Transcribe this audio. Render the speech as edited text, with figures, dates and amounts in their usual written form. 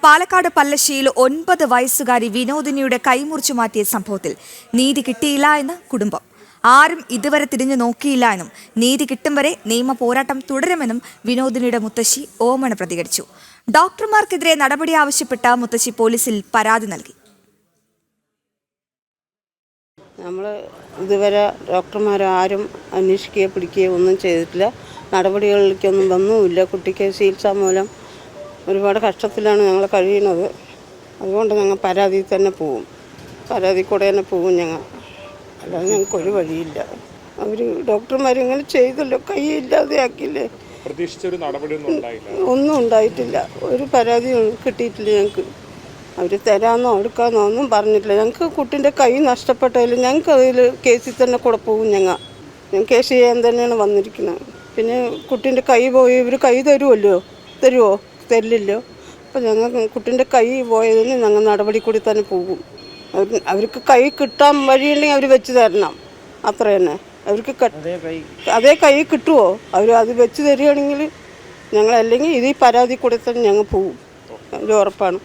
പാലക്കാട് പല്ലശ്ശിയിൽ 9 വയസ്സുകാരി വിനോദിനിയുടെ കൈമുറിച്ചു മാറ്റിയ സംഭവത്തിൽ നീതി കിട്ടിയില്ല എന്ന് കുടുംബം. ആരും ഇതുവരെ തിരിഞ്ഞു നോക്കിയില്ല എന്നും നീതി കിട്ടും വരെ നിയമ പോരാട്ടം തുടരുമെന്നും വിനോദിനിയുടെ മുത്തശ്ശി ഓമന പ്രതികരിച്ചു. ഡോക്ടർമാർക്കെതിരെ നടപടി ആവശ്യപ്പെട്ട മുത്തശ്ശി പോലീസിൽ പരാതി നൽകി. നമ്മൾ ഇതുവരെ ഡോക്ടർമാരാരും അന്വേഷിക്കുകയോ പിടിക്കുകയോ ഒന്നും ചെയ്തിട്ടില്ല. നടപടികളിലേക്കൊന്നും വന്നുമില്ല. കുട്ടിക്ക് ചികിത്സ മൂലം ഒരുപാട് കഷ്ടത്തിലാണ് ഞങ്ങൾ കഴിയുന്നത്. അതുകൊണ്ട് ഞങ്ങൾ പരാതിയിൽ തന്നെ പോവും. പരാതി കൂടെ തന്നെ പോവും ഞങ്ങൾ. അല്ലാതെ ഞങ്ങൾക്കൊരു വഴിയില്ല. അവർ ഡോക്ടർമാരിങ്ങനെ ചെയ്തല്ലോ, കൈ ഇല്ലാതെ ആക്കിയില്ലേ. പ്രതീക്ഷിച്ചൊരു നടപടിയൊന്നും ഒന്നും ഉണ്ടായിട്ടില്ല. ഒരു പരാതി കിട്ടിയിട്ടില്ല ഞങ്ങൾക്ക്. അവർ തരാമെന്നോ എടുക്കാമെന്നോ ഒന്നും പറഞ്ഞിട്ടില്ല. ഞങ്ങൾക്ക് കുട്ടീൻ്റെ കൈ നഷ്ടപ്പെട്ടാലും ഞങ്ങൾക്ക് അതിൽ കേസിൽ തന്നെ കൂടെ പോകും. ഞങ്ങൾ കേസ് ചെയ്യാൻ തന്നെയാണ് വന്നിരിക്കുന്നത്. പിന്നെ കുട്ടീൻ്റെ കൈ പോയി ഇവർ കൈ തരുമോ തരില്ലല്ലോ. അപ്പോൾ ഞങ്ങൾ കുട്ടീൻ്റെ കൈ പോയതിന് ഞങ്ങൾ നടപടി കൂടി തന്നെ പോകും. അവർക്ക് കൈ കിട്ടാൻ വഴിയുണ്ടെങ്കിൽ അവർ വെച്ച് തരണം, അത്ര തന്നെ. അവർക്ക് അതേ കൈ കിട്ടുമോ? അവർ അത് വെച്ച് തരികയാണെങ്കിൽ ഞങ്ങൾ, അല്ലെങ്കിൽ ഇത് ഈ പരാതി കൂടി തന്നെ ഞങ്ങൾ പോകും. ഒരു ഉറപ്പാണ്.